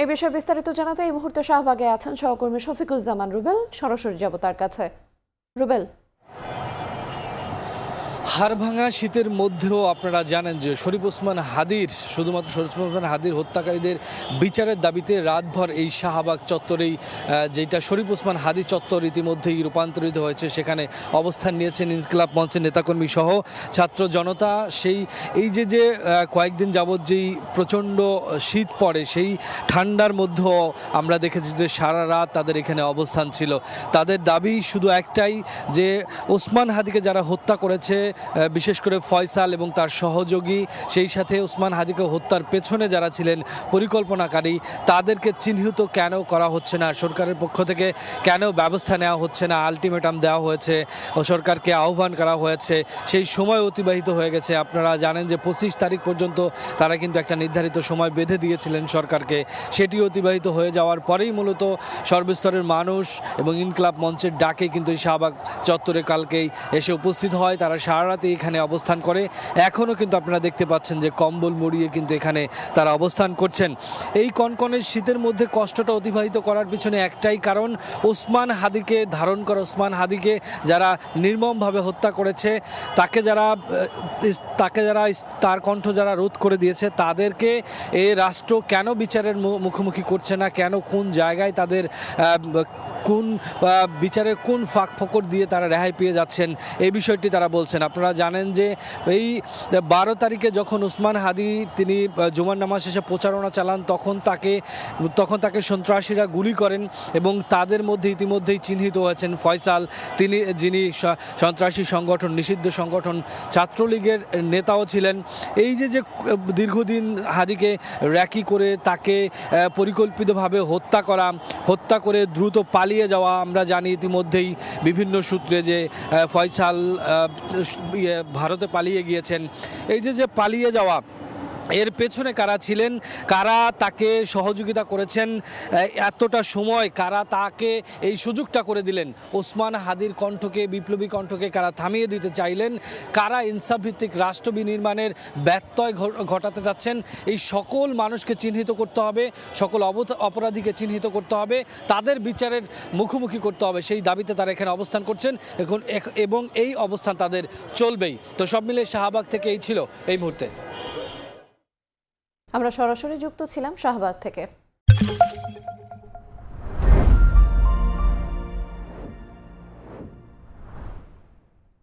এই বিষয়ে বিস্তারিত জানাতে এই মুহূর্তে শাহবাগে আছেন সহকর্মী শফিকুজ্জামান রুবেল। সরাসরি যাব তার কাছে। রুবেল, হাড়ভাঙা শীতের মধ্যেও আপনারা জানেন যে শরীফ ওসমান হাদির শুধুমাত্র শরীফ ওসমান হাদির হত্যাকারীদের বিচারের দাবিতে রাতভর এই শাহবাগ চত্বরেই, যেটা শরীফ ওসমান হাদি চত্বর ইতিমধ্যেই রূপান্তরিত হয়েছে, সেখানে অবস্থান নিয়েছেন ইনকিলাব মঞ্চের নেতাকর্মী সহ ছাত্র জনতা। এই যে কয়েকদিন যাবৎ যেই প্রচণ্ড শীত পড়ে, সেই ঠান্ডার মধ্যেও আমরা দেখেছি যে সারা রাত তাদের এখানে অবস্থান ছিল। তাদের দাবি শুধু একটাই, যে ওসমান হাদিকে যারা হত্যা করেছে, বিশেষ করে ফয়সাল এবং তার সহযোগী, সেই সাথে ওসমান হাদিকে হত্যার পেছনে যারা ছিলেন পরিকল্পনাকারী, তাদেরকে চিহ্নিত কেন করা হচ্ছে না, সরকারের পক্ষ থেকে কেন ব্যবস্থা নেওয়া হচ্ছে না। আলটিমেটাম দেওয়া হয়েছে ও সরকারকে আহ্বান করা হয়েছে, সেই সময় অতিবাহিত হয়ে গেছে। আপনারা জানেন যে 25 তারিখ পর্যন্ত তারা কিন্তু একটা নির্ধারিত সময় বেঁধে দিয়েছিলেন সরকারকে। সেটি অতিবাহিত হয়ে যাওয়ার পরেই মূলত সর্বস্তরের মানুষ এবং ইনকিলাব মঞ্চের ডাকে কিন্তু এই শাহবাগ চত্বরে কালকেই এসে উপস্থিত হয়। তারা সারা রাতে এখানে অবস্থান করে। এখনও কিন্তু আপনারা দেখতে পাচ্ছেন যে কম্বল মুড়িয়ে কিন্তু এখানে তারা অবস্থান করছেন। এই কনকনের শীতের মধ্যে কষ্টটা অতিবাহিত করার পিছনে একটাই কারণ, ওসমান হাদিকে ধারণ করা, ওসমান হাদিকে যারা নির্মমভাবে হত্যা করেছে, তাকে যারা তার কণ্ঠ যারা রোধ করে দিয়েছে, তাদেরকে এ রাষ্ট্র কেন বিচারের মুখোমুখি করছে না, কেন কোন জায়গায় তাদের কোন বিচারের কোন ফাঁক ফোকর দিয়ে তারা রেহাই পেয়ে যাচ্ছেন, এই বিষয়টি তারা বলছেন। আপনারা জানেন যে এই 12 তারিখে যখন ওসমান হাদি তিনি জুমার নামাজ শেষে প্রচারণা চালান, তখন তাকে সন্ত্রাসীরা গুলি করেন এবং তাদের মধ্যে ইতিমধ্যেই চিহ্নিত হয়েছেন ফয়সাল, যিনি সন্ত্রাসী সংগঠন, নিষিদ্ধ সংগঠন ছাত্রলীগের নেতাও ছিলেন। এই যে দীর্ঘদিন হাদিকে র্যাকি করে তাকে পরিকল্পিতভাবে হত্যা করে দ্রুত পালিয়ে যাওয়া, আমরা জানি ইতিমধ্যেই বিভিন্ন সূত্রে যে ফয়সাল ভারতে পালিয়ে গিয়েছেন। এই যে পালিয়ে যাওয়া, এর পেছনে কারা ছিলেন, কারা তাকে সহযোগিতা করেছেন এতটা সময়, কারা তাকে এই সুযোগটা করে দিলেন, ওসমান হাদির কণ্ঠকে, বিপ্লবী কণ্ঠকে কারা থামিয়ে দিতে চাইলেন, কারা ইনসাফভিত্তিক রাষ্ট্র বিনির্মাণের ব্যত্যয় ঘটাতে চাচ্ছেন, এই সকল মানুষকে চিহ্নিত করতে হবে, সকল অপরাধীকে চিহ্নিত করতে হবে, তাদের বিচারের মুখোমুখি করতে হবে। সেই দাবিতে তারা এখানে অবস্থান করছেন এবং এই অবস্থান তাদের চলবেই। তো সব মিলে শাহবাগ থেকে এই ছিল এই মুহূর্তে। আমরা সরাসরি যুক্ত ছিলাম শাহবাগ থেকে।